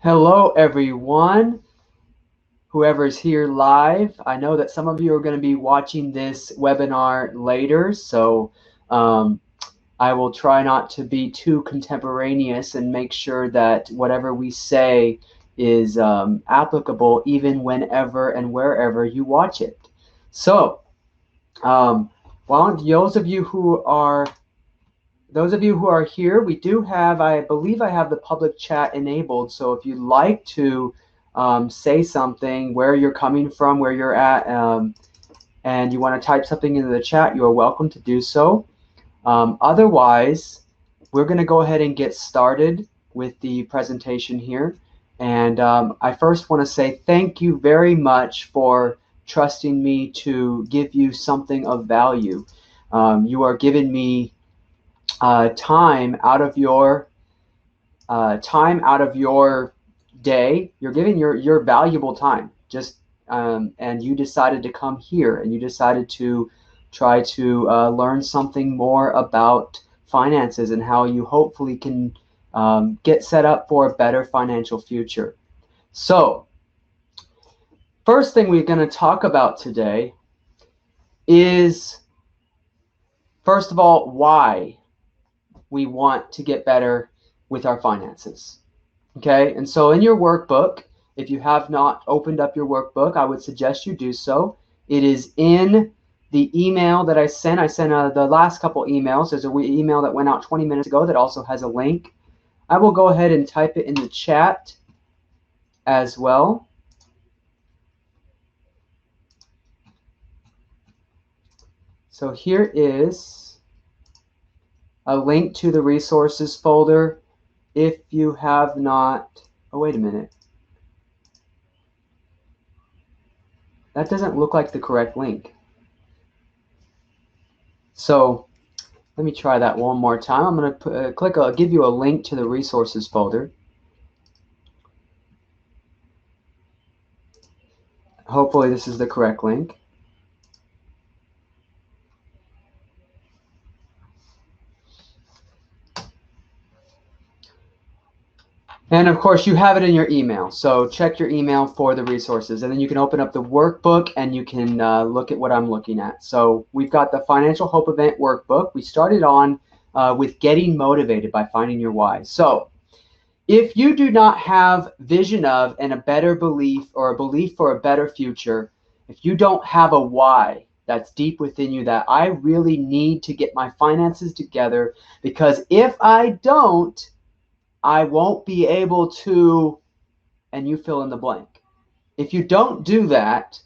Hello, everyone. Whoever's here live, I know that some of you are going to be watching this webinar later, so um, I will try not to be too contemporaneous and make sure that whatever we say is applicable even whenever and wherever you watch it. So, well, those of you who are here, we do have, I believe I have the public chat enabled. So if you'd like to say something, where you're coming from, where you're at, and you want to type something into the chat, you are welcome to do so. Otherwise, we're going to go ahead and get started with the presentation here. And I first want to say thank you very much for trusting me to give you something of value. You are giving me time out of your day. You're giving your valuable time, just and you decided to come here, and you decided to try to learn something more about finances and how you hopefully can get set up for a better financial future. So first thing we're going to talk about today is, first of all, why we want to get better with our finances. Okay, and so in your workbook, if you have not opened up your workbook, I would suggest you do so. It is in the email that I sent. I sent the last couple emails. There's an email that went out 20 minutes ago that also has a link. I will go ahead and type it in the chat as well. So here is a link to the resources folder. If you have not, oh, wait a minute. That doesn't look like the correct link. So let me try that one more time. I'm going to give you a link to the resources folder. Hopefully this is the correct link. And of course you have it in your email. So check your email for the resources, and then you can open up the workbook and you can look at what I'm looking at. So we've got the Financial Hope Event workbook. We started on with getting motivated by finding your why. So if you do not have vision of and a better belief, or a belief for a better future, if you don't have a why that's deep within you, that I really need to get my finances together, because if I don't, I won't be able to, and you fill in the blank. If you don't do that,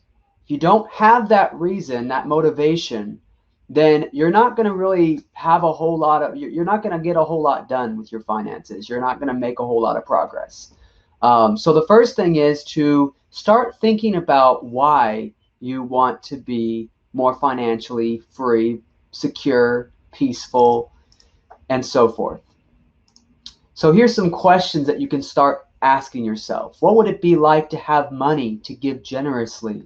if you don't have that reason, that motivation, then you're not going to really have a whole lot of, you're not going to get a whole lot done with your finances. You're not going to make a whole lot of progress. So the first thing is to start thinking about why you want to be more financially free, secure, peaceful, and so forth. So here's some questions that you can start asking yourself. What would it be like to have money to give generously?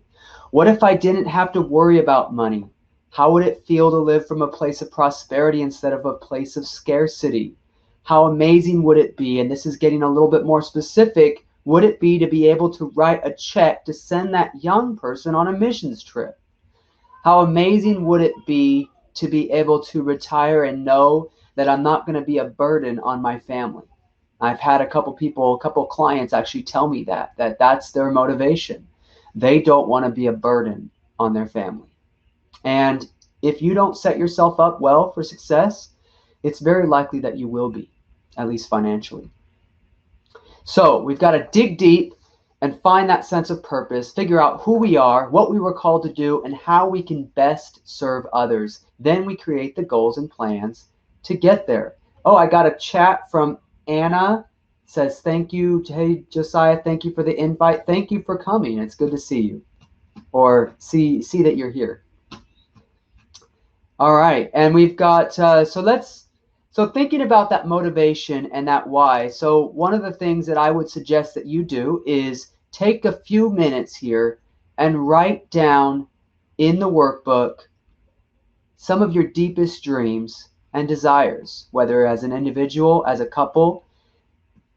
What if I didn't have to worry about money? How would it feel to live from a place of prosperity instead of a place of scarcity? How amazing would it be, and this is getting a little bit more specific, would it be to be able to write a check to send that young person on a missions trip? How amazing would it be to be able to retire and know that I'm not going to be a burden on my family? I've had a couple clients actually tell me that's their motivation. They don't want to be a burden on their family. And if you don't set yourself up well for success, it's very likely that you will be, at least financially. So we've got to dig deep and find that sense of purpose, figure out who we are, what we were called to do, and how we can best serve others. Then we create the goals and plans to get there. Oh, I got a chat from Anna. Says, thank you. Hey, Josiah, thank you for the invite. Thank you for coming. It's good to see you, or see that you're here. All right, and we've got, so thinking about that motivation and that why. So one of the things that I would suggest that you do is take a few minutes here and write down in the workbook some of your deepest dreams and desires, whether as an individual, as a couple,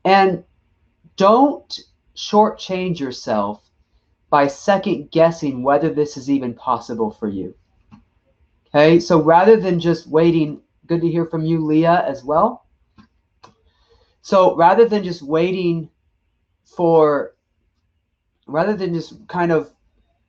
and don't shortchange yourself by second guessing whether this is even possible for you. Okay, so rather than just waiting, good to hear from you, Leah, as well. So rather than just waiting rather than just kind of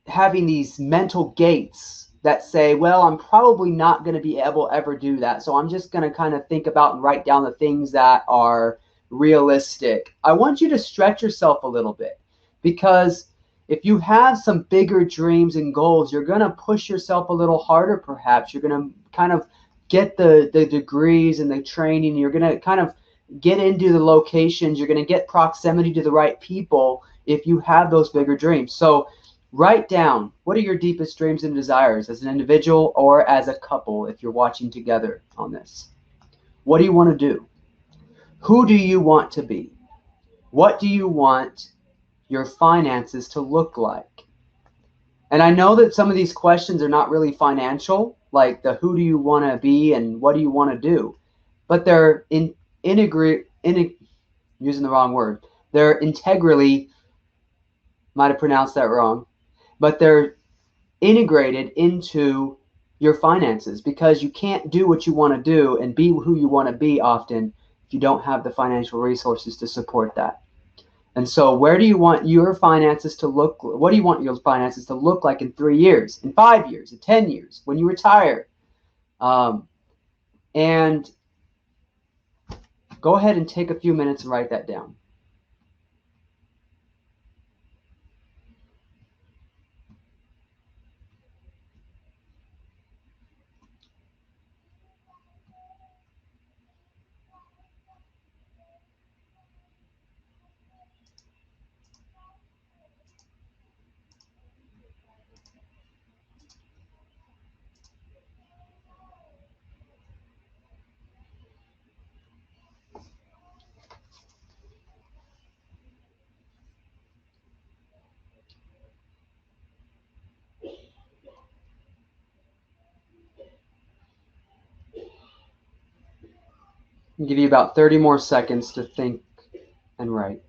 having these mental gates that say, well, I'm probably not going to be able to ever do that. So I'm just going to kind of think about and write down the things that are realistic. I want you to stretch yourself a little bit, because if you have some bigger dreams and goals, you're going to push yourself a little harder, perhaps. You're going to kind of get the degrees and the training. You're going to kind of get into the locations. You're going to get proximity to the right people if you have those bigger dreams. So write down, what are your deepest dreams and desires as an individual or as a couple if you're watching together on this? What do you want to do? Who do you want to be? What do you want your finances to look like? And I know that some of these questions are not really financial, like the who do you want to be and what do you want to do, but they're using the wrong word. They're integrally, might have pronounced that wrong, but they're integrated into your finances, because you can't do what you want to do and be who you want to be often if you don't have the financial resources to support that. And so where do you want your finances to look? What do you want your finances to look like in 3 years, in 5 years, in 10 years, when you retire? And go ahead and take a few minutes and write that down. I'll give you about 30 more seconds to think and write.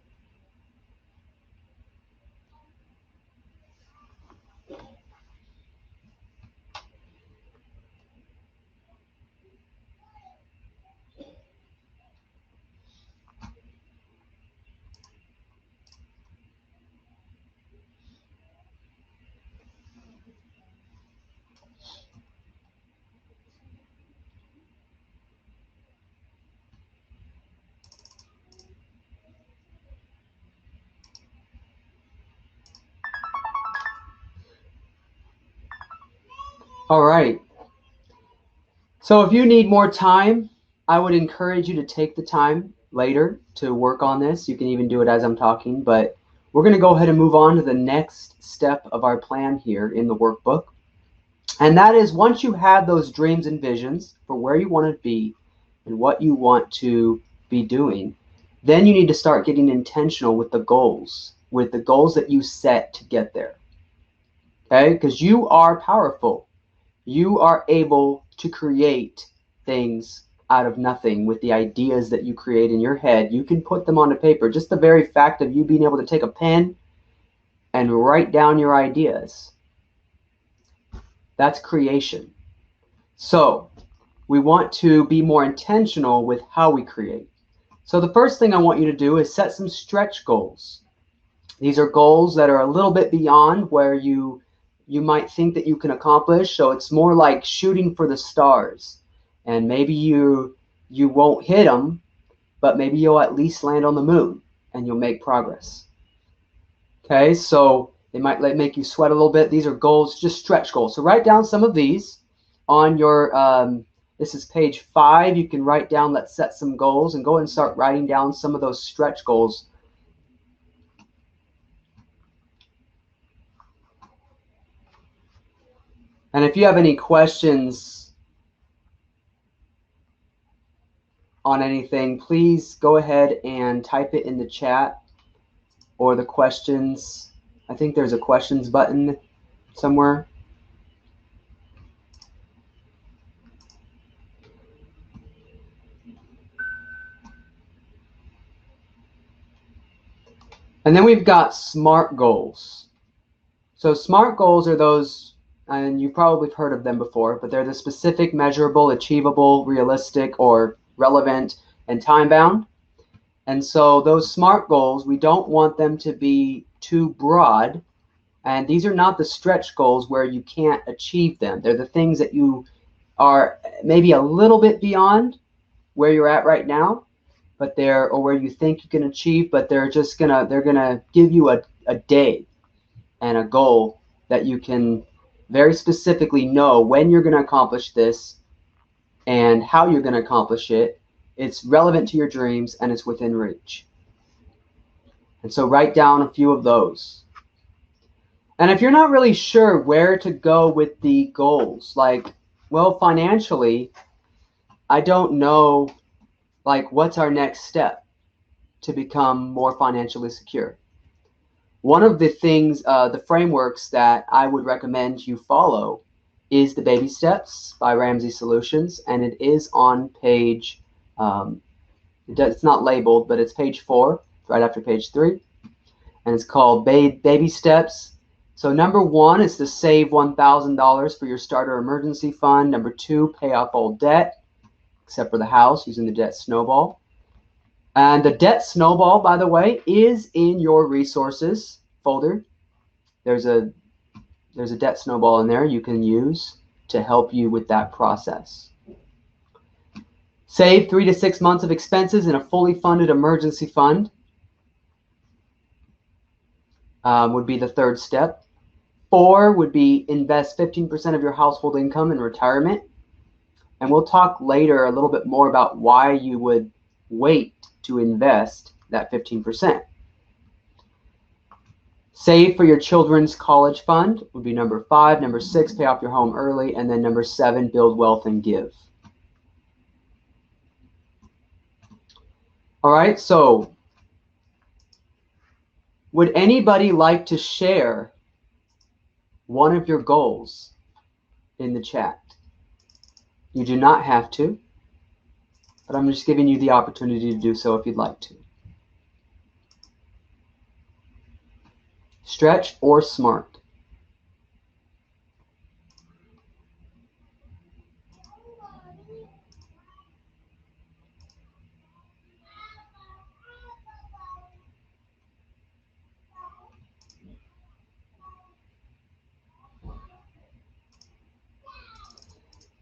All right. So if you need more time, I would encourage you to take the time later to work on this. You can even do it as I'm talking, but we're going to go ahead and move on to the next step of our plan here in the workbook. And that is, once you have those dreams and visions for where you want to be and what you want to be doing, then you need to start getting intentional with the goals that you set to get there. Okay? Because you are powerful. You are able to create things out of nothing with the ideas that you create in your head. You can put them onto paper. Just the very fact of you being able to take a pen and write down your ideas, that's creation. So we want to be more intentional with how we create. So the first thing I want you to do is set some stretch goals. These are goals that are a little bit beyond where you might think that you can accomplish. So it's more like shooting for the stars. And maybe you won't hit them, but maybe you'll at least land on the moon and you'll make progress. Okay, so they might make you sweat a little bit. These are goals, just stretch goals. So write down some of these on your, this is page 5. You can write down, let's set some goals, and go and start writing down some of those stretch goals. And if you have any questions on anything, please go ahead and type it in the chat or the questions. I think there's a questions button somewhere. And then we've got SMART goals. So SMART goals are those, and you probably have heard of them before, but they're the specific, measurable, achievable, realistic, or relevant, and time-bound. And so those SMART goals, we don't want them to be too broad. And these are not the stretch goals where you can't achieve them. They're the things that you are maybe a little bit beyond where you're at right now, but or where you think you can achieve, but they're gonna give you a day and a goal that you can very specifically know when you're gonna accomplish this and how you're gonna accomplish it. It's relevant to your dreams and it's within reach. And so write down a few of those. And if you're not really sure where to go with the goals, like, well, financially, I don't know, like, what's our next step to become more financially secure? One of the things, the frameworks that I would recommend you follow is the Baby Steps by Ramsey Solutions, and it is on page, it's not labeled, but it's page 4, right after page 3, and it's called Baby Steps. So number 1 is to save $1,000 for your starter emergency fund. Number 2, pay off all debt, except for the house, using the debt snowball. And the debt snowball, by the way, is in your resources folder. There's a debt snowball in there you can use to help you with that process. Save 3 to 6 months of expenses in a fully funded emergency fund would be the 3rd step. 4 would be invest 15% of your household income in retirement. And we'll talk later a little bit more about why you would wait to invest that 15%. Save for your children's college fund would be number 5. Number 6, pay off your home early. And then number 7, build wealth and give. All right, so would anybody like to share one of your goals in the chat? You do not have to, but I'm just giving you the opportunity to do so if you'd like to. Stretch or SMART?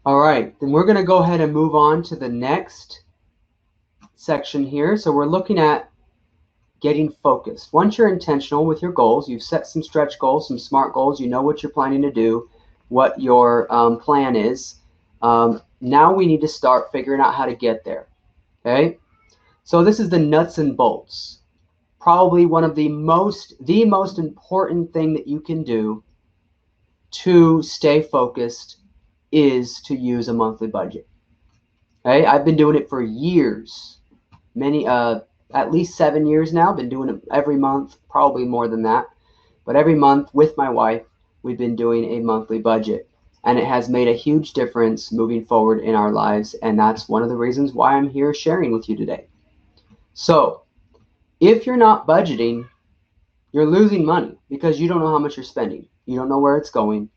All right, then we're going to go ahead and move on to the next section here. So we're looking at getting focused. Once you're intentional with your goals, you've set some stretch goals, some SMART goals, you know what you're planning to do, what your plan is. Now we need to start figuring out how to get there. Okay? So this is the nuts and bolts. Probably one of the most important thing that you can do to stay focused is to use a monthly budget. Okay? I've been doing it for years. At least 7 years now. Been doing it every month, probably more than that. But every month with my wife, we've been doing a monthly budget. And it has made a huge difference moving forward in our lives. And that's one of the reasons why I'm here sharing with you today. So, if you're not budgeting, you're losing money because you don't know how much you're spending. You don't know where it's going.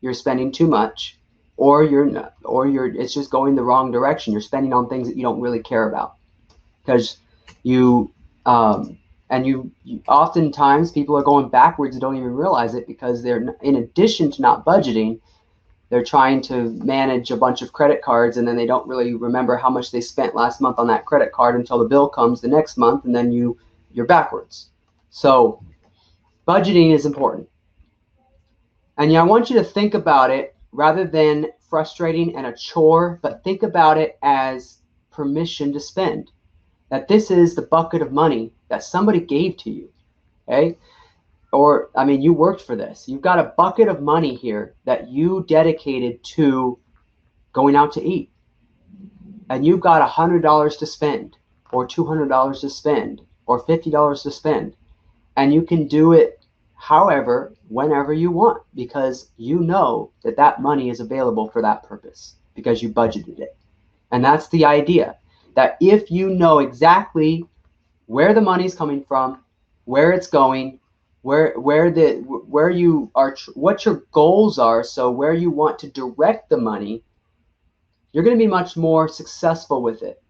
You're spending too much, or it's just going the wrong direction. You're spending on things that you don't really care about. Because oftentimes people are going backwards and don't even realize it because they're, in addition to not budgeting, they're trying to manage a bunch of credit cards, and then they don't really remember how much they spent last month on that credit card until the bill comes the next month, and then you're backwards. So budgeting is important. And I want you to think about it rather than frustrating and a chore, but think about it as permission to spend. That this is the bucket of money that somebody gave to you, okay? Or, I mean, you worked for this. You've got a bucket of money here that you dedicated to going out to eat. And you've got $100 to spend, or $200 to spend, or $50 to spend. And you can do it however, whenever you want, because you know that that money is available for that purpose, because you budgeted it. And that's the idea. That if you know exactly where the money's coming from, where it's going, where you are, what your goals are, so where you want to direct the money, you're going to be much more successful with it.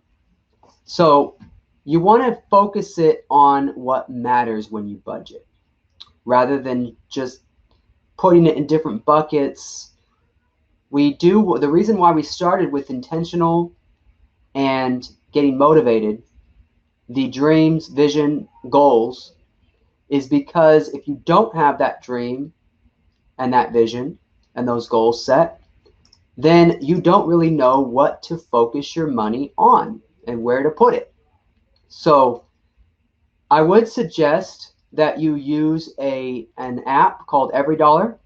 So you want to focus it on what matters when you budget, rather than just putting it in different buckets. The reason why we started with intentional and getting motivated, the dreams, vision, goals, is because if you don't have that dream and that vision and those goals set, then you don't really know what to focus your money on and where to put it. So I would suggest that you use an app called Every Dollar.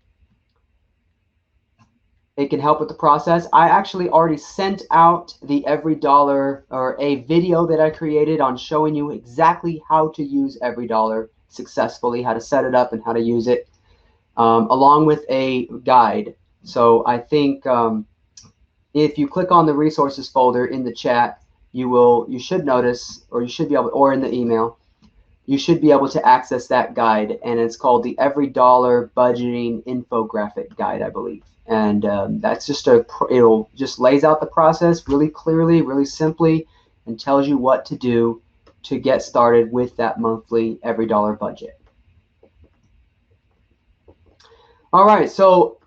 It can help with the process. I actually already sent out the Every Dollar, or a video that I created on showing you exactly how to use Every Dollar successfully, how to set it up and how to use it, along with a guide. So I think if you click on the resources folder in the chat, you should notice, or you should be able, or in the email, you should be able to access that guide, and it's called the Every Dollar Budgeting Infographic Guide, I believe. And that's just it'll just lays out the process really clearly, really simply, and tells you what to do to get started with that monthly Every Dollar budget. All right, so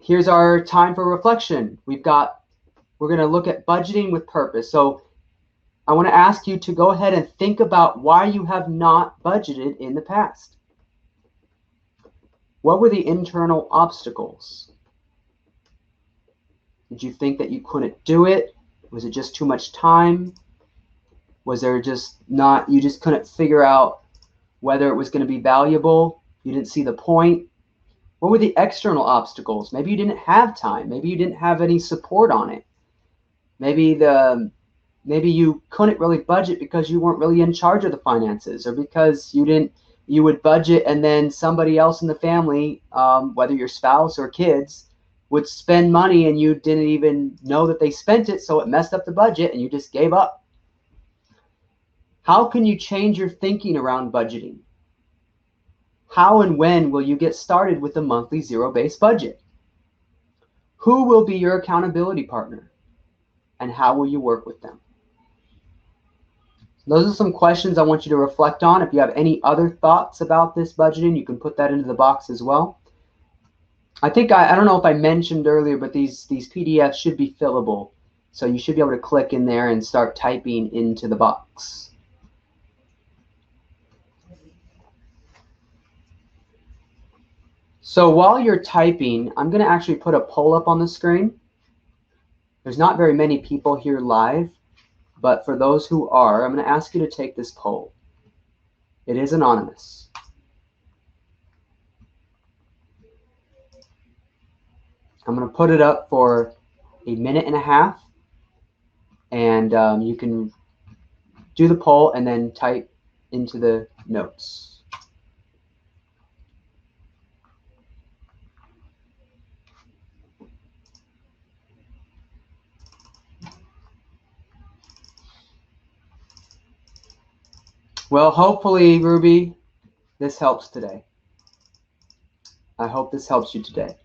here's our time for reflection. We're going to look at budgeting with purpose. So I want to ask you to go ahead and think about why you have not budgeted in the past. What were the internal obstacles? Did you think that you couldn't do it? Was it just too much time? Was there you just couldn't figure out whether it was going to be valuable? You didn't see the point? What were the external obstacles? Maybe you didn't have time. Maybe you didn't have any support on it. Maybe you couldn't really budget because you weren't really in charge of the finances, or because you would budget and then somebody else in the family, whether your spouse or kids, would spend money and you didn't even know that they spent it, so it messed up the budget and you just gave up. How can you change your thinking around budgeting? How and when will you get started with a monthly zero-based budget? Who will be your accountability partner, and how will you work with them? Those are some questions I want you to reflect on. If you have any other thoughts about this budgeting, you can put that into the box as well. I think I don't know if I mentioned earlier, but these PDFs should be fillable. So you should be able to click in there and start typing into the box. So while you're typing, I'm going to actually put a poll up on the screen. There's not very many people here live, but for those who are, I'm going to ask you to take this poll. It is anonymous. I'm going to put it up for a minute and a half, and you can do the poll and then type into the notes. Well, hopefully, Ruby, this helps today. I hope this helps you today.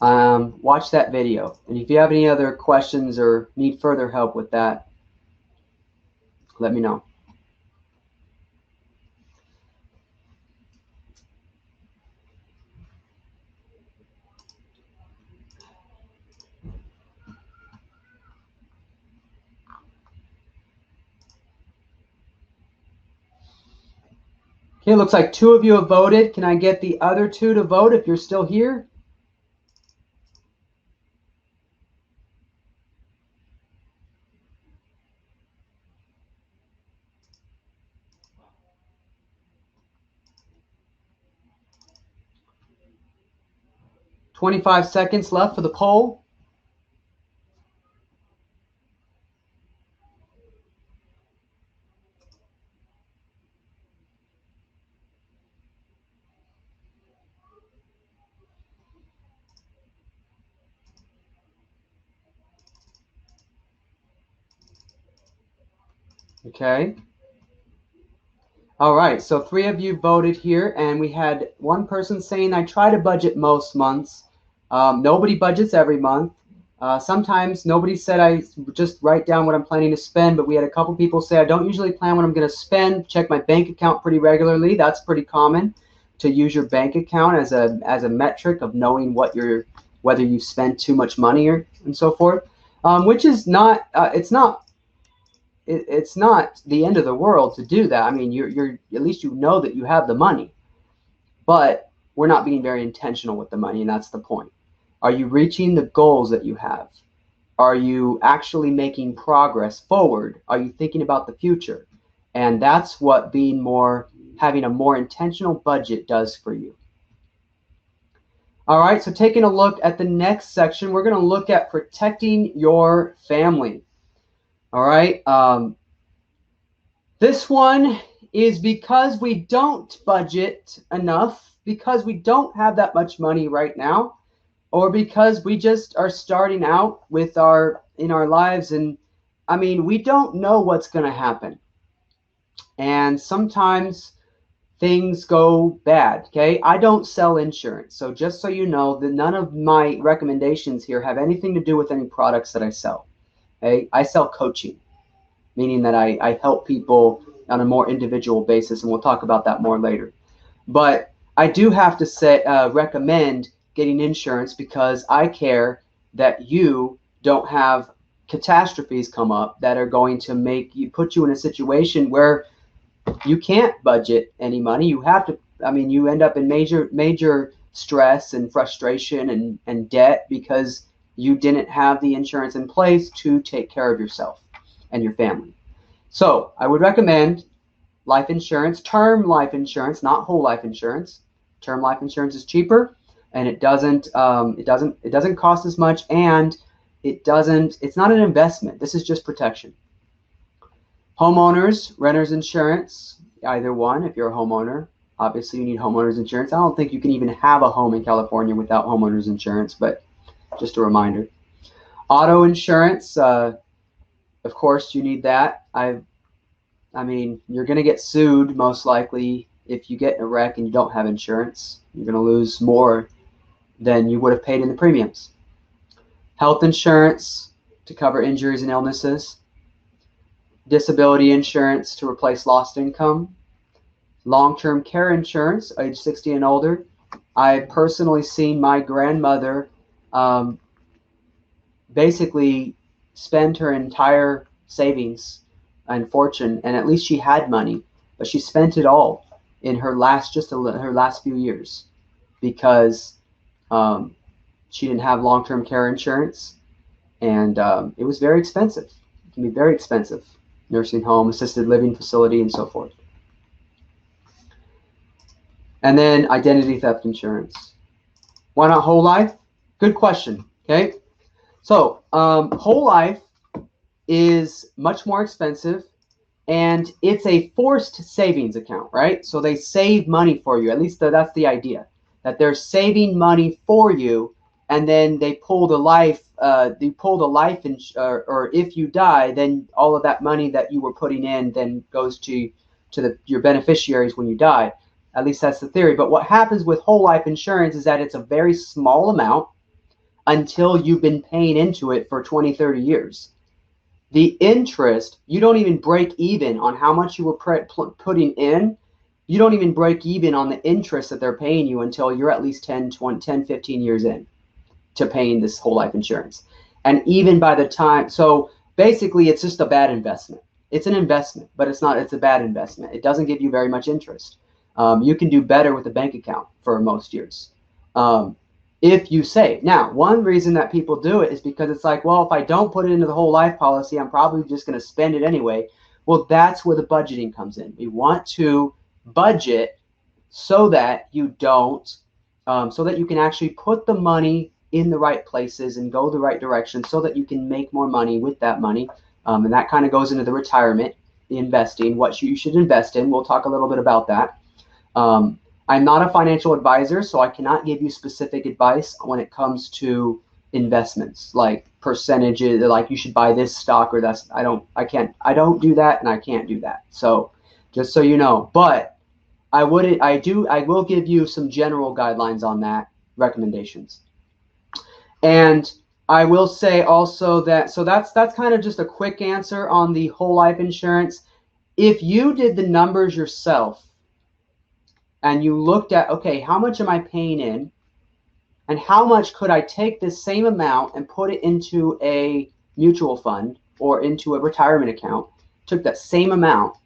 Watch that video. And if you have any other questions or need further help with that, let me know. Okay, it looks like 2 of you have voted. Can I get the other 2 to vote if you're still here? $25 left for the poll. Okay. All right, so 3 of you voted here, and we had one person saying, I try to budget most months. Nobody budgets every month. Sometimes nobody said I just write down what I'm planning to spend, but we had a couple people say I don't usually plan what I'm going to spend, check my bank account pretty regularly. That's pretty common, to use your bank account as a metric of knowing whether you spend too much money and so forth, which is not, it's not the end of the world to do that. I mean, you're at least you know that you have the money, but we're not being very intentional with the money, and that's the point. Are you reaching the goals that you have? Are you actually making progress forward? Are you thinking about the future? And that's what having a more intentional budget does for you. All right, so taking a look at the next section, we're going to look at protecting your family. All right. This one is because we don't budget enough, because we don't have that much money right now, or because we just are starting out in our lives, and I mean, we don't know what's going to happen. And sometimes things go bad, okay? I don't sell insurance. So just so you know, that none of my recommendations here have anything to do with any products that I sell. Okay? I sell coaching, meaning that I help people on a more individual basis, and we'll talk about that more later. But I do have to recommend getting insurance because I care that you don't have catastrophes come up that are going to put you in a situation where you can't budget any money. You have to, I mean, you end up in major stress and frustration and debt because you didn't have the insurance in place to take care of yourself and your family. So I would recommend life insurance, term life insurance, not whole life insurance. Term life insurance is cheaper, and it doesn't cost as much, and it's not an investment. This is just protection. Homeowners, renters insurance, either one. If you're a homeowner, obviously you need homeowners insurance. I don't think you can even have a home in California without homeowners insurance, but just a reminder. Auto insurance, of course you need that. I mean, you're going to get sued most likely if you get in a wreck and you don't have insurance. You're going to lose more than you would have paid in the premiums. Health insurance to cover injuries and illnesses. Disability insurance to replace lost income. Long-term care insurance, age 60 and older. I've personally seen my grandmother basically spend her entire savings and fortune, and at least she had money, but she spent it all in her last few years because she didn't have long-term care insurance, and it was very expensive. It can be very expensive. Nursing home, assisted living facility, and so forth. And then identity theft insurance. Why not whole life? Good question. Okay, so whole life is much more expensive, and it's a forced savings account, right? So they save money for you. At least that's the idea, that they're saving money for you, and then they pull the life. Or if you die, then all of that money that you were putting in then goes to your beneficiaries when you die. At least that's the theory. But what happens with whole life insurance is that it's a very small amount until you've been paying into it for 20, 30 years. The interest, you don't even break even on how much you were putting in. You don't even break even on the interest that they're paying you until you're at least 10, 15 years in to paying this whole life insurance. And even by the time, so basically it's just a bad investment. It's an investment, but it's a bad investment. It doesn't give you very much interest. You can do better with a bank account for most years. If you save. Now, one reason that people do it is because it's like, well, if I don't put it into the whole life policy, I'm probably just going to spend it anyway. Well, that's where the budgeting comes in. We want to budget so that you don't, so that you can actually put the money in the right places and go the right direction so that you can make more money with that money. And that kind of goes into the retirement, the investing, what you should invest in. We'll talk a little bit about that. I'm not a financial advisor, so I cannot give you specific advice when it comes to investments, like percentages, like you should buy this stock or that's, I don't do that, and I can't do that. So just so you know. But I will give you some general guidelines on that, recommendations. And I will say also that, so that's kind of just a quick answer on the whole life insurance. If you did the numbers yourself and you looked at, okay, how much am I paying in? And how much could I take this same amount and put it into a mutual fund or into a retirement account, took that same amount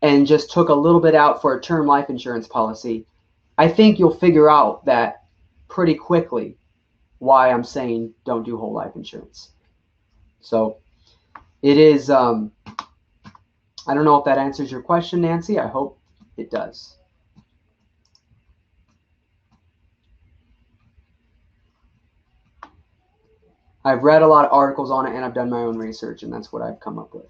and just took a little bit out for a term life insurance policy, I think you'll figure out that pretty quickly why I'm saying don't do whole life insurance. So it is, I don't know if that answers your question, Nancy. I hope it does. I've read a lot of articles on it and I've done my own research, and that's what I've come up with.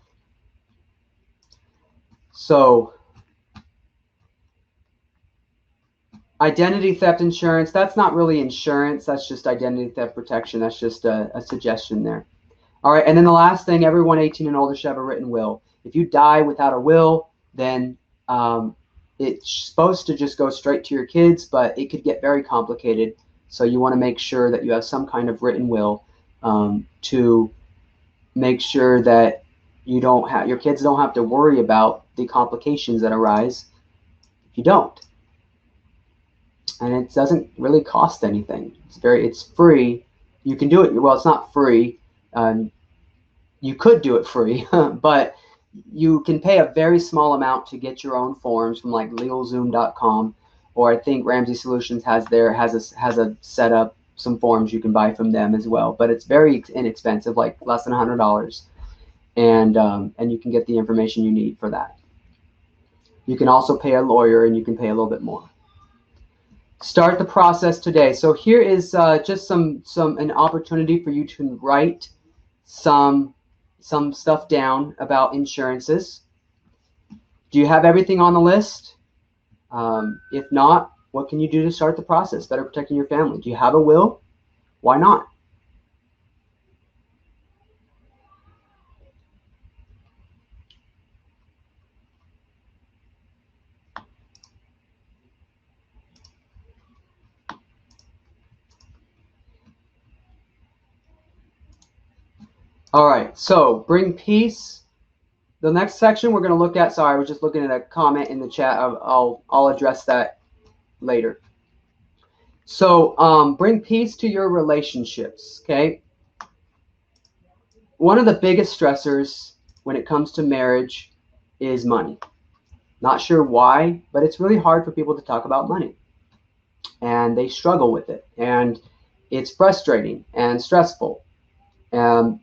So identity theft insurance, that's not really insurance. That's just identity theft protection. That's just a suggestion there. All right, and then the last thing, everyone 18 and older should have a written will. If you die without a will, then it's supposed to just go straight to your kids, but it could get very complicated. So you want to make sure that you have some kind of written will to make sure that your kids don't have to worry about the complications that arise if you don't. And it doesn't really cost anything. It's free. You can do it. Well, it's not free. You could do it free, but you can pay a very small amount to get your own forms from like LegalZoom.com, or I think Ramsey Solutions has a set up some forms you can buy from them as well. But it's very inexpensive, like less than $100, and you can get the information you need for that. You can also pay a lawyer, and you can pay a little bit more. Start the process today. So here is just an opportunity for you to write some stuff down about insurances. Do you have everything on the list? If not, what can you do to start the process? Better protecting your family. Do you have a will? Why not? All right, so bring peace. The next section we're going to look at, sorry, I was just looking at a comment in the chat. I'll address that later. So bring peace to your relationships, okay? One of the biggest stressors when it comes to marriage is money. Not sure why, but it's really hard for people to talk about money. And they struggle with it. And it's frustrating and stressful. I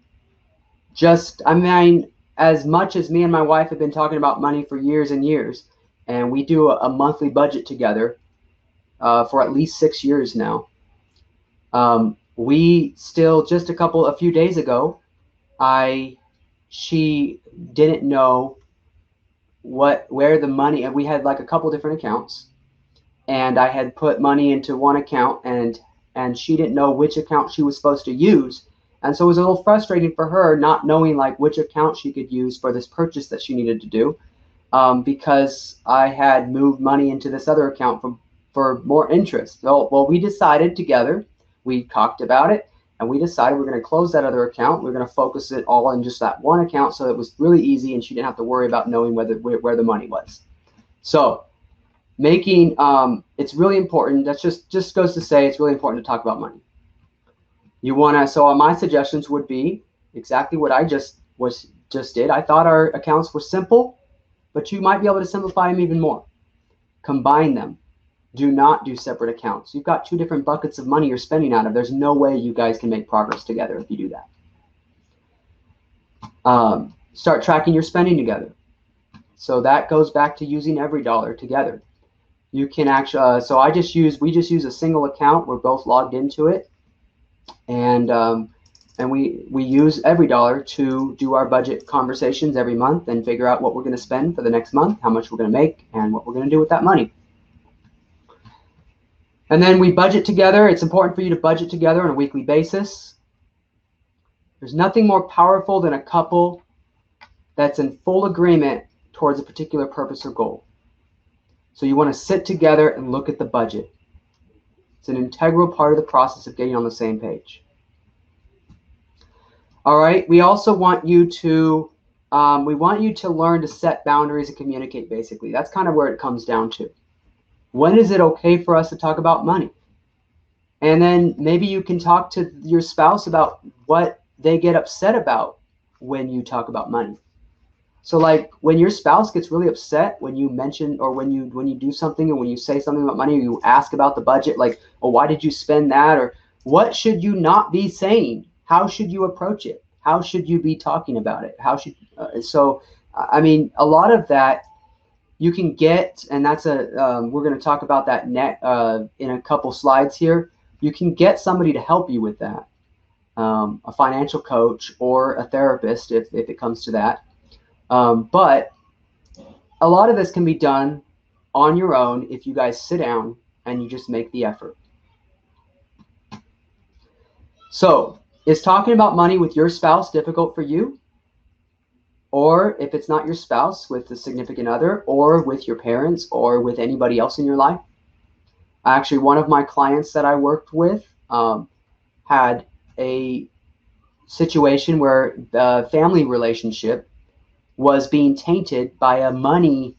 mean, as much as me and my wife have been talking about money for years and years, and we do a monthly budget together for at least 6 years now, we still, just a few days ago, she didn't know where the money, and we had like a couple different accounts, and I had put money into one account, and she didn't know which account she was supposed to use. And so it was a little frustrating for her not knowing like which account she could use for this purchase that she needed to do, because I had moved money into this other account for more interest. So, well, we decided together, we talked about it, and we decided we're going to close that other account. We're going to focus it all in just that one account, so it was really easy and she didn't have to worry about knowing where the money was. So making, it's really important. That's just goes to say it's really important to talk about money. You want to, so my suggestions would be exactly what I just did. I thought our accounts were simple, but you might be able to simplify them even more. Combine them. Do not do separate accounts. You've got 2 different buckets of money you're spending out of. There's no way you guys can make progress together if you do that. Start tracking your spending together. So that goes back to using every dollar together. You can actually, so we just use a single account. We're both logged into it. And we use every dollar to do our budget conversations every month and figure out what we're going to spend for the next month, how much we're going to make, and what we're going to do with that money. And then we budget together. It's important for you to budget together on a weekly basis. There's nothing more powerful than a couple that's in full agreement towards a particular purpose or goal. So you want to sit together and look at the budget. It's an integral part of the process of getting on the same page. All right. We also want you to learn to set boundaries and communicate. Basically, that's kind of where it comes down to. When is it okay for us to talk about money? And then maybe you can talk to your spouse about what they get upset about when you talk about money. So like when your spouse gets really upset when you mention, or when you do something, and when you say something about money, or you ask about the budget, like, oh, why did you spend that? Or what should you not be saying? How should you approach it? How should you be talking about it? I mean, a lot of that you can get, and that's we're going to talk about that in a couple slides here. You can get somebody to help you with that, a financial coach or a therapist if it comes to that. But a lot of this can be done on your own if you guys sit down and you just make the effort. So, is talking about money with your spouse difficult for you? Or if it's not your spouse, with a significant other, or with your parents, or with anybody else in your life? Actually, one of my clients that I worked with had a situation where the family relationship was being tainted by a money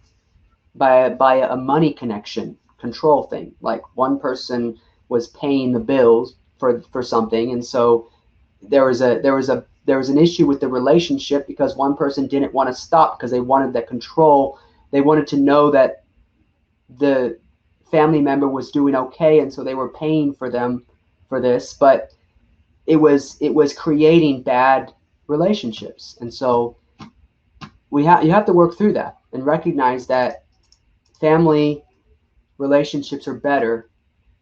connection control thing. Like one person was paying the bills for something, and so there was an issue with the relationship because one person didn't want to stop because they wanted that control. They wanted to know that the family member was doing okay, and so they were paying for them for this, but it was creating bad relationships. And so you have to work through that and recognize that family relationships are better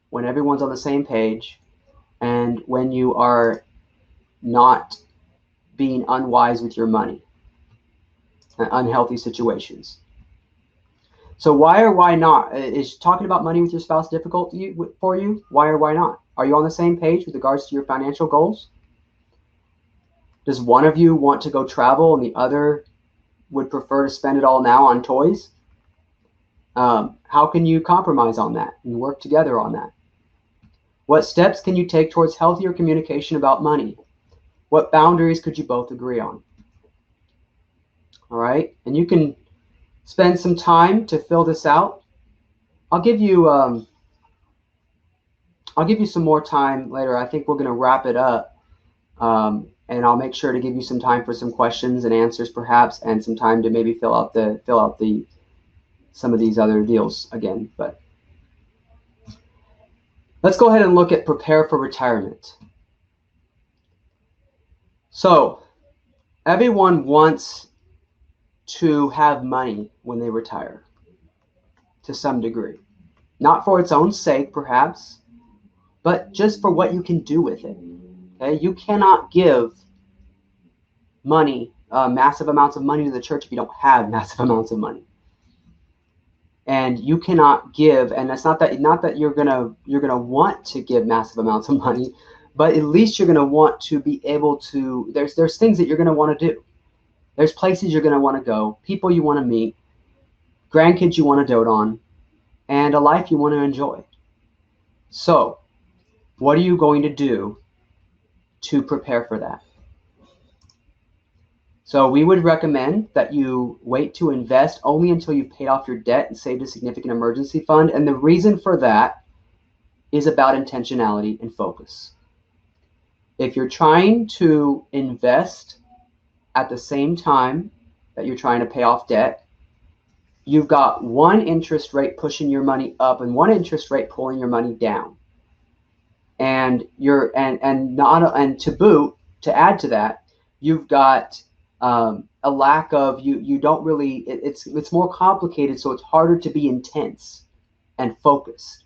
when everyone's on the same page and when you are not being unwise with your money and unhealthy situations. So why or why not? Is talking about money with your spouse difficult for you? Why or why not? Are you on the same page with regards to your financial goals? Does one of you want to go travel and the other would prefer to spend it all now on toys? How can you compromise on that and work together on that? What steps can you take towards healthier communication about money? What boundaries could you both agree on? All right, and you can spend some time to fill this out. I'll give you some more time later. I think we're going to wrap it up, and I'll make sure to give you some time for some questions and answers, perhaps, and some time to maybe fill out some of these other deals again. But let's go ahead and look at prepare for retirement. So everyone wants to have money when they retire to some degree, not for its own sake, perhaps, but just for what you can do with it. Okay? You cannot give money, massive amounts of money to the church if you don't have massive amounts of money. And you cannot give, and that's not that you're gonna want to give massive amounts of money, but at least you're gonna want to be able to. There's things that you're gonna want to do. There's places you're gonna want to go, people you want to meet, grandkids you want to dote on, and a life you want to enjoy. So, what are you going to do to prepare for that? So we would recommend that you wait to invest only until you've paid off your debt and saved a significant emergency fund. And the reason for that is about intentionality and focus. If you're trying to invest at the same time that you're trying to pay off debt, you've got one interest rate pushing your money up and one interest rate pulling your money down. And to add to that, you've got a lack of you don't really, it's more complicated, so it's harder to be intense and focused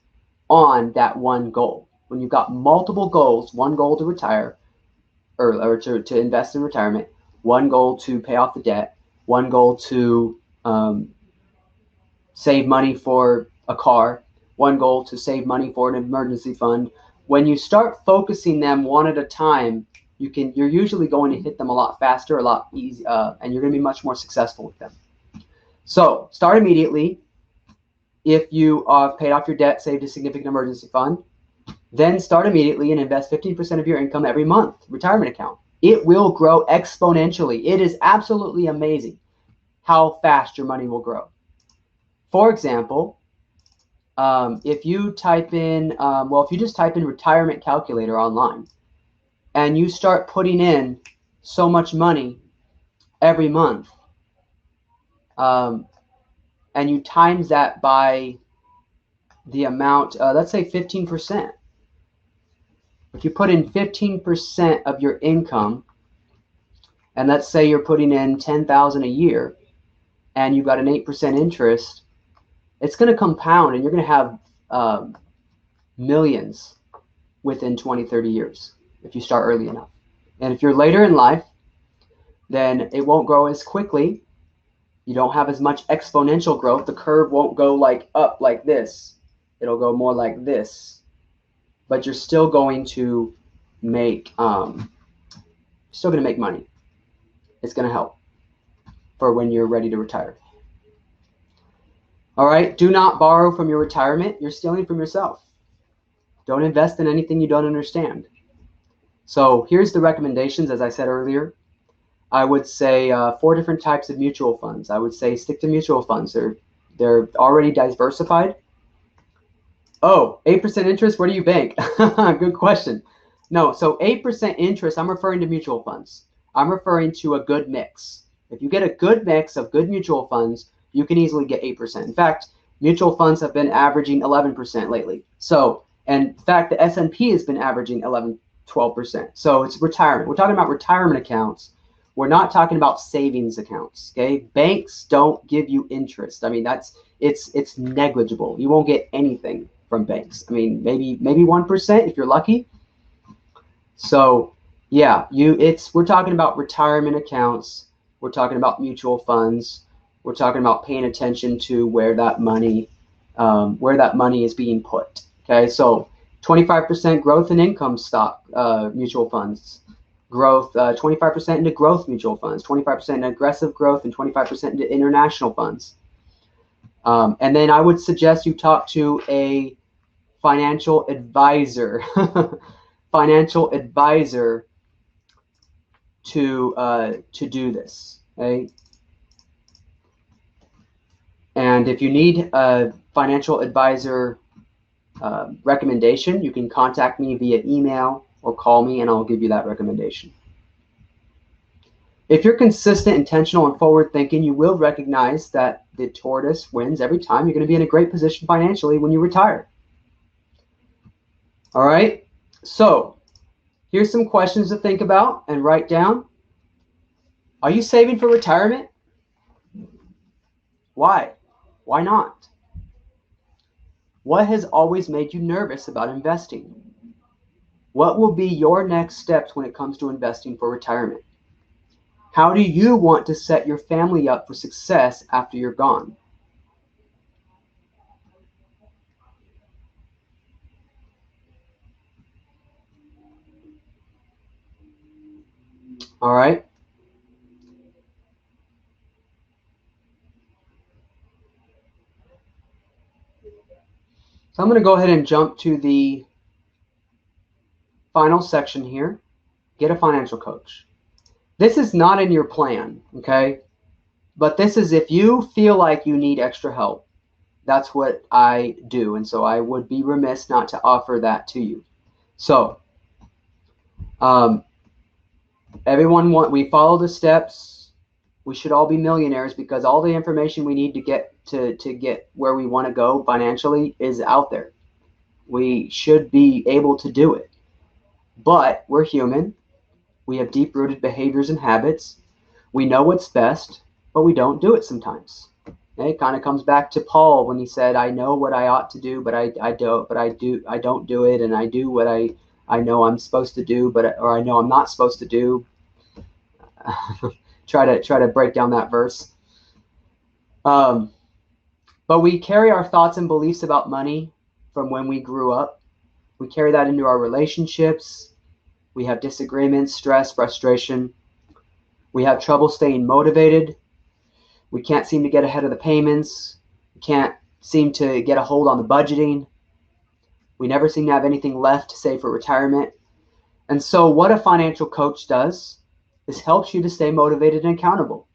on that one goal. When you've got multiple goals, one goal to retire or to invest in retirement, one goal to pay off the debt, one goal to save money for a car, one goal to save money for an emergency fund. When you start focusing them one at a time, you're usually going to hit them a lot faster, a lot easier, and you're going to be much more successful with them. So start immediately. If you paid off your debt, saved a significant emergency fund, then start immediately and invest 15% of your income every month, retirement account. It will grow exponentially. It is absolutely amazing how fast your money will grow. For example, if you type in, if you just type in retirement calculator online and you start putting in so much money every month, and you times that by the amount, let's say 15%. If you put in 15% of your income, and let's say you're putting in $10,000 a year, and you've got an 8% interest, it's going to compound, and you're going to have millions within 20, 30 years if you start early enough. And if you're later in life, then it won't grow as quickly. You don't have as much exponential growth. The curve won't go like up like this. It'll go more like this. But you're still going to make money. It's going to help for when you're ready to retire. All right, do not borrow from your retirement. You're stealing from yourself. Don't invest in anything you don't understand. So here's the recommendations, as I said earlier. I would say 4 different types of mutual funds. I would say stick to mutual funds. They're already diversified. Oh, 8% interest, where do you bank? Good question. No, so 8% interest, I'm referring to mutual funds. I'm referring to a good mix. If you get a good mix of good mutual funds, you can easily get 8%. In fact, mutual funds have been averaging 11% lately. So, and in fact, the S&P has been averaging 11, 12%. So it's retirement. We're talking about retirement accounts. We're not talking about savings accounts. Okay, banks don't give you interest. I mean, it's negligible. You won't get anything from banks. I mean, maybe 1% if you're lucky. So yeah, we're talking about retirement accounts. We're talking about mutual funds. We're talking about paying attention to where that money is being put. Okay, so 25% growth in income stock mutual funds. Growth, 25% into growth mutual funds, 25% in aggressive growth, and 25% into international funds. And then I would suggest you talk to a financial advisor, to do this. Okay. And if you need a financial advisor recommendation, you can contact me via email or call me and I'll give you that recommendation. If you're consistent, intentional, and forward thinking, you will recognize that the tortoise wins every time. You're going to be in a great position financially when you retire. All right. So here's some questions to think about and write down. Are you saving for retirement? Why? Why not? What has always made you nervous about investing? What will be your next steps when it comes to investing for retirement? How do you want to set your family up for success after you're gone? All right. So I'm going to go ahead and jump to the final section here. Get a financial coach. This is not in your plan, okay? But this is if you feel like you need extra help. That's what I do. And so I would be remiss not to offer that to you. So we follow the steps. We should all be millionaires because all the information we need to get where we want to go financially is out there. We should be able to do it. But we're human. We have deep-rooted behaviors and habits. We know what's best, but we don't do it sometimes. Okay? It kind of comes back to Paul when he said, "I know what I ought to do, but I don't do it, and I do what I know I'm supposed to do, or I know I'm not supposed to do." try to break down that verse. But we carry our thoughts and beliefs about money from when we grew up. We carry that into our relationships. We have disagreements, stress, frustration. We have trouble staying motivated. We can't seem to get ahead of the payments. We can't seem to get a hold on the budgeting. We never seem to have anything left to save for retirement. And so what a financial coach does is helps you to stay motivated and accountable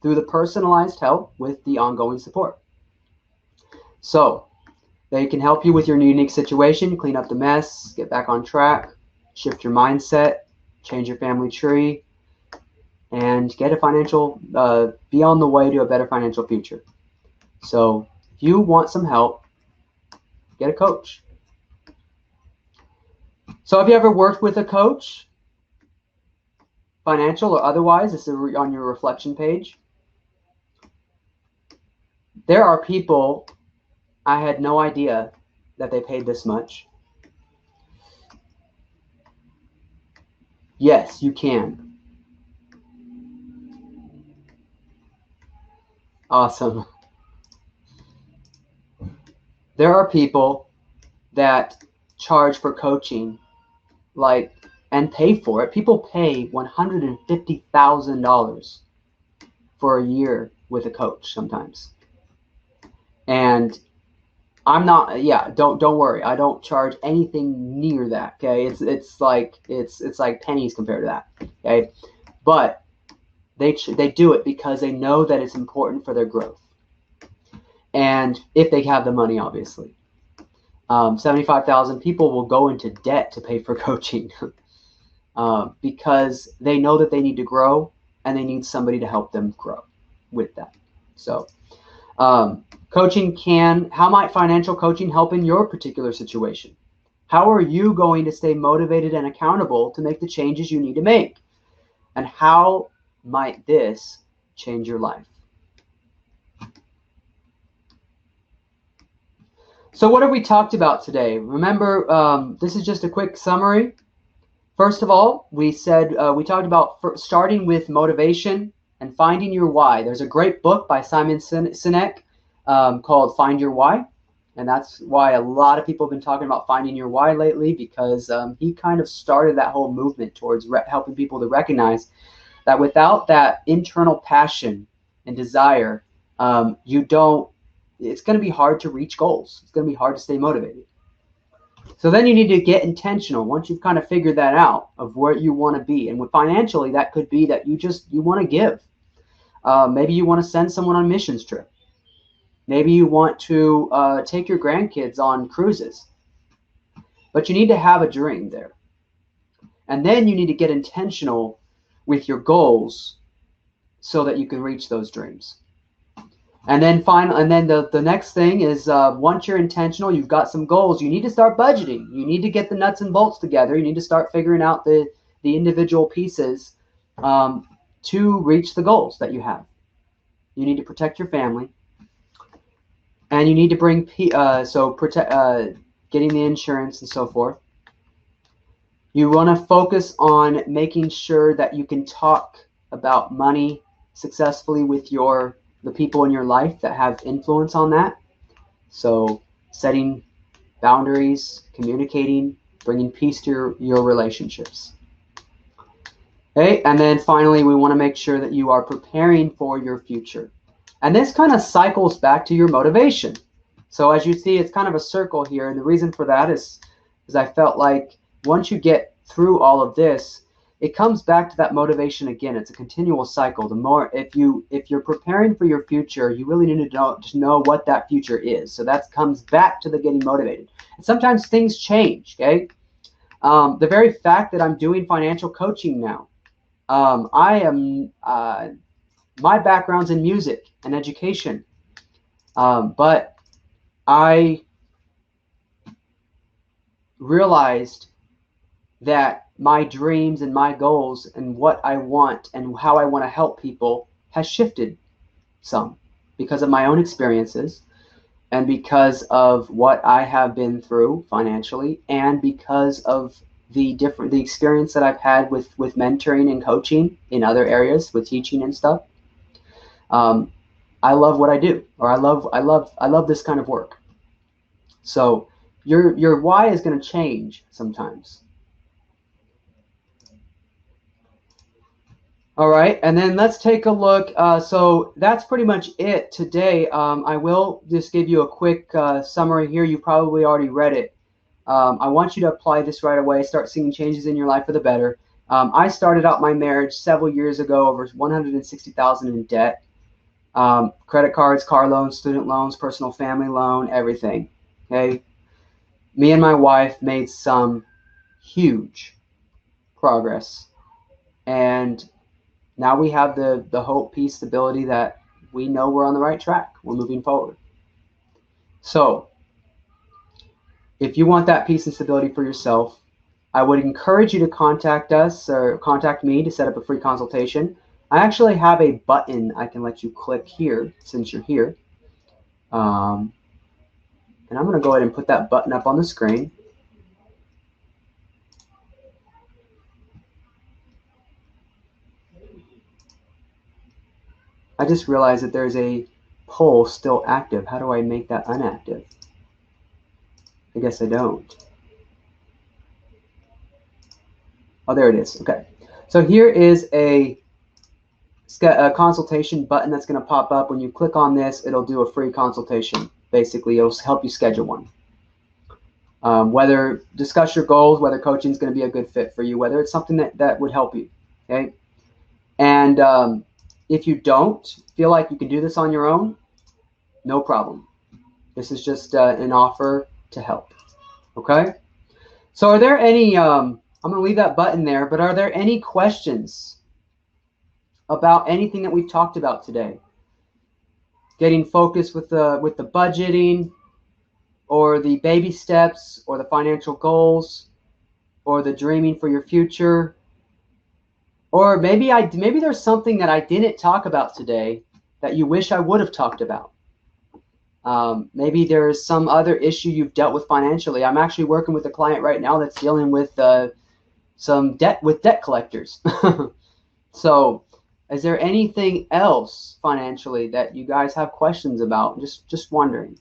through the personalized help with the ongoing support. So they can help you with your unique situation, clean up the mess, get back on track, shift your mindset, change your family tree, and get a financial, be on the way to a better financial future. So if you want some help, get a coach. So have you ever worked with a coach, financial or otherwise? This is on your reflection page. There are people, I had no idea that they paid this much. Yes, you can. Awesome. There are people that charge for coaching, and pay for it. People pay $150,000 for a year with a coach sometimes. And I'm not, don't worry. I don't charge anything near that. Okay. It's like pennies compared to that. Okay. But they do it because they know that it's important for their growth. And if they have the money, obviously, 75,000 people will go into debt to pay for coaching because they know that they need to grow and they need somebody to help them grow with that. So, how might financial coaching help in your particular situation? How are you going to stay motivated and accountable to make the changes you need to make? And how might this change your life? So what have we talked about today? Remember, this is just a quick summary. First of all, we talked about starting with motivation and finding your why. There's a great book by Simon Sinek called Find Your Why. And that's why a lot of people have been talking about finding your why lately, because he kind of started that whole movement towards helping people to recognize that without that internal passion and desire, it's going to be hard to reach goals. It's going to be hard to stay motivated. So then you need to get intentional once you've kind of figured that out of where you want to be. And financially, that could be that you want to give. Maybe you want to send someone on a missions trip. Maybe you want to take your grandkids on cruises. But you need to have a dream there. And then you need to get intentional with your goals so that you can reach those dreams. And then the next thing is once you're intentional, you've got some goals, you need to start budgeting. You need to get the nuts and bolts together. You need to start figuring out the individual pieces to reach the goals that you have. You need to protect your family. And you need to bring getting the insurance and so forth. You want to focus on making sure that you can talk about money successfully with the people in your life that have influence on that. So setting boundaries, communicating, bringing peace to your relationships. Okay, and then finally, we want to make sure that you are preparing for your future. And this kind of cycles back to your motivation. So as you see, it's kind of a circle here. And the reason for that is I felt like once you get through all of this, it comes back to that motivation again. It's a continual cycle. The more, if you're preparing for your future, you really need to know what that future is. So that comes back to the getting motivated. And sometimes things change. Okay, the very fact that I'm doing financial coaching now, my background's in music and education, but I realized that my dreams and my goals and what I want and how I want to help people has shifted some because of my own experiences and because of what I have been through financially and because of the experience that I've had with mentoring and coaching in other areas with teaching and stuff. I love what I do, or I love this kind of work. So your why is going to change sometimes. All right, and then let's take a look. So that's pretty much it today. I will just give you a quick summary here. You probably already read it. I want you to apply this right away. Start seeing changes in your life for the better. I started out my marriage several years ago, over 160,000 in debt. Credit cards, car loans, student loans, personal family loan, everything. Okay, me and my wife made some huge progress, and now we have the hope, peace, stability that we know we're on the right track. We're moving forward. So if you want that peace and stability for yourself, I would encourage you to contact us or contact me to set up a free consultation. I actually have a button I can let you click here since you're here. And I'm going to go ahead and put that button up on the screen. I just realized that there's a poll still active. How do I make that unactive? I guess I don't. Oh, there it is. Okay. So here is a consultation button that's going to pop up. When you click on this, it'll do a free consultation. Basically, it'll help you schedule one. Whether discuss your goals, whether coaching is going to be a good fit for you, whether it's something that would help you. Okay. And if you don't feel like you can do this on your own, no problem. This is just an offer to help. Okay. So are there any, I'm going to leave that button there, but are there any questions about anything that we've talked about today? Getting focused with the budgeting, or the baby steps, or the financial goals, or the dreaming for your future, or maybe there's something that I didn't talk about today that you wish I would have talked about. Maybe there's some other issue you've dealt with financially. I'm actually working with a client right now that's dealing with some debt with debt collectors. So is there anything else financially that you guys have questions about? Just wondering.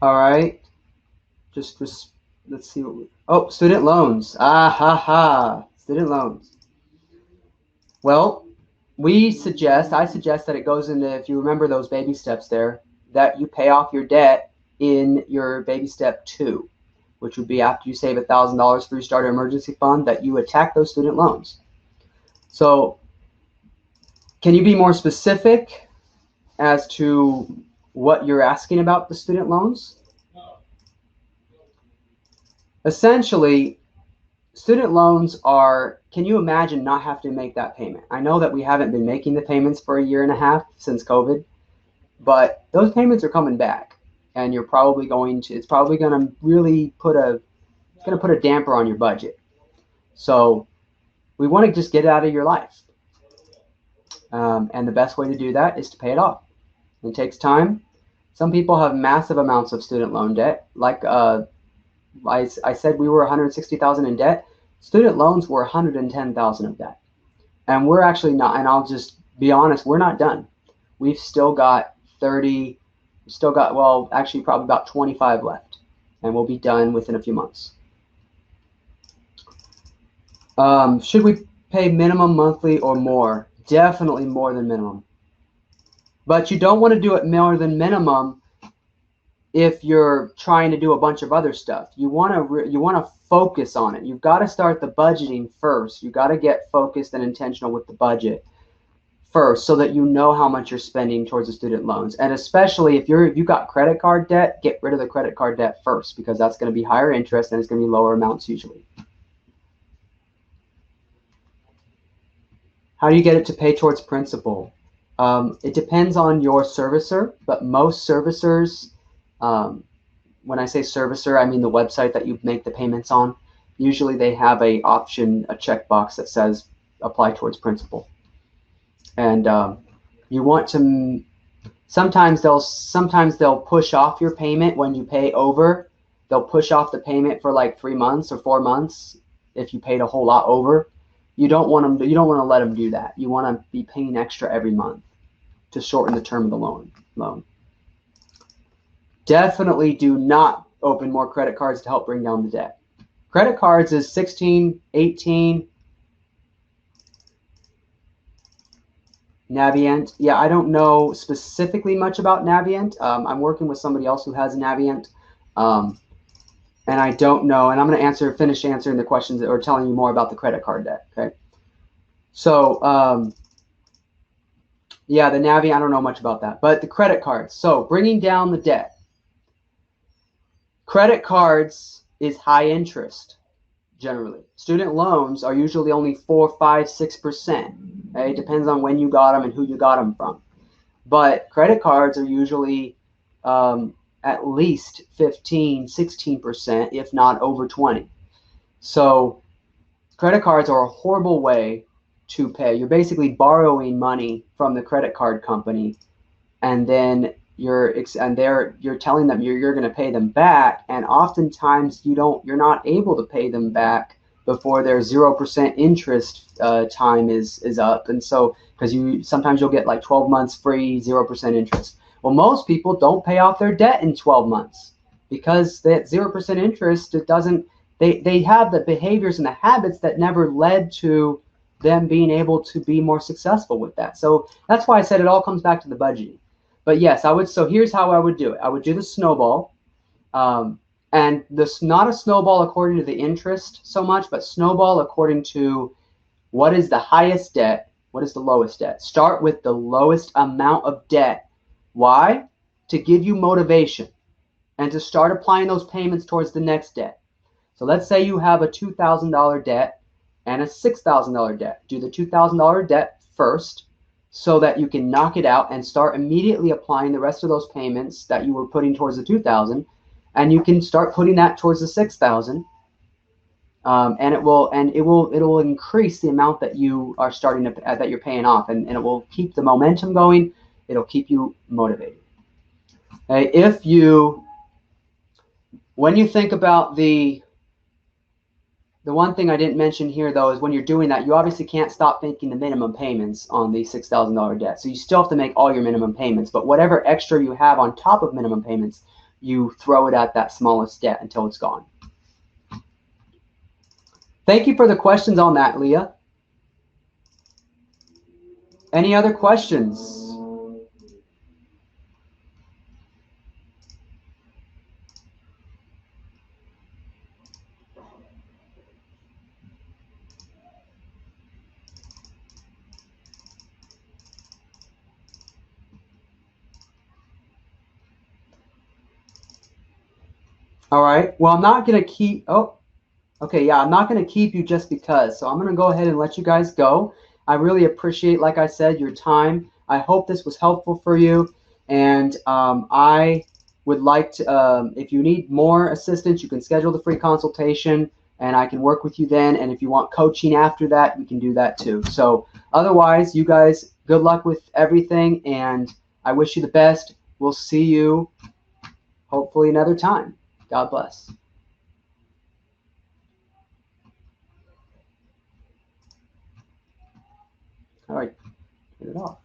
All right. Just let's see what student loans. Student loans. Well, I suggest that it goes into, if you remember those baby steps there, that you pay off your debt in your baby step 2, which would be after you save $1,000 for your starter emergency fund, that you attack those student loans. So can you be more specific as to what you're asking about the student loans? Essentially, student loans are, can you imagine not having to make that payment? I know that we haven't been making the payments for a year and a half since COVID, but those payments are coming back, and it's probably going to really put a damper on your budget. So we want to just get it out of your life. And the best way to do that is to pay it off. It takes time. Some people have massive amounts of student loan debt. Like I said, we were 160,000 in debt. Student loans were 110,000 of that. And we're actually not, and I'll just be honest, we're not done. We've still got probably about 25 left, and we'll be done within a few months. Should we pay minimum monthly or more? Definitely more than minimum. But you don't want to do it more than minimum if you're trying to do a bunch of other stuff. You want to focus on it. You've got to start the budgeting first. You've got to get focused and intentional with the budget first, so that you know how much you're spending towards the student loans. And especially if you've got credit card debt, get rid of the credit card debt first, because that's going to be higher interest and it's going to be lower amounts usually. How do you get it to pay towards principal? It depends on your servicer, but most servicers, when I say servicer, I mean the website that you make the payments on. Usually they have a option, a checkbox that says apply towards principal. And you want to, sometimes they'll push off your payment when you pay over. They'll push off the payment for like 3 months or 4 months if you paid a whole lot over. You don't want to let them do that. You want to be paying extra every month to shorten the term of the loan. Definitely do not open more credit cards to help bring down the debt. Credit cards is 16, 18. Navient. Yeah, I don't know specifically much about Navient. I'm working with somebody else who has Navient. And I don't know. And I'm going to finish answering the questions or telling you more about the credit card debt. Okay. So, yeah, the Navient, I don't know much about that. But the credit cards. So bringing down the debt. Credit cards is high interest, generally. Student loans are usually only 4, 5, 6%. Okay? It depends on when you got them and who you got them from. But credit cards are usually at least 15, 16%, if not over 20. So credit cards are a horrible way to pay. You're basically borrowing money from the credit card company, and then you're telling them you're going to pay them back, and oftentimes you're not able to pay them back before their 0% interest time is up. And so because sometimes you'll get like 12 months free 0% interest. Well, most people don't pay off their debt in 12 months because that 0% interest, they have the behaviors and the habits that never led to them being able to be more successful with that. So that's why I said it all comes back to the budgeting. But yes, so here's how I would do it. I would do the snowball, and not a snowball according to the interest so much, but snowball according to what is the highest debt, what is the lowest debt. Start with the lowest amount of debt. Why? To give you motivation and to start applying those payments towards the next debt. So let's say you have a $2,000 debt and a $6,000 debt. Do the $2,000 debt first so that you can knock it out and start immediately applying the rest of those payments that you were putting towards the $2,000, and you can start putting that towards the $6,000. And it will increase the amount that you are that you're paying off, and it will keep the momentum going. It'll keep you motivated. Okay, when you think about the one thing I didn't mention here, though, is when you're doing that, you obviously can't stop making the minimum payments on the $6,000 debt. So you still have to make all your minimum payments, but whatever extra you have on top of minimum payments, you throw it at that smallest debt until it's gone. Thank you for the questions on that, Leah. Any other questions? All right. Well, I'm not going to keep... Oh, okay. Yeah, I'm not going to keep you just because. So I'm going to go ahead and let you guys go. I really appreciate, like I said, your time. I hope this was helpful for you. And I would like to, if you need more assistance, you can schedule the free consultation and I can work with you then. And if you want coaching after that, we can do that too. So otherwise, you guys, good luck with everything. And I wish you the best. We'll see you hopefully another time. God bless. All right, turn it off.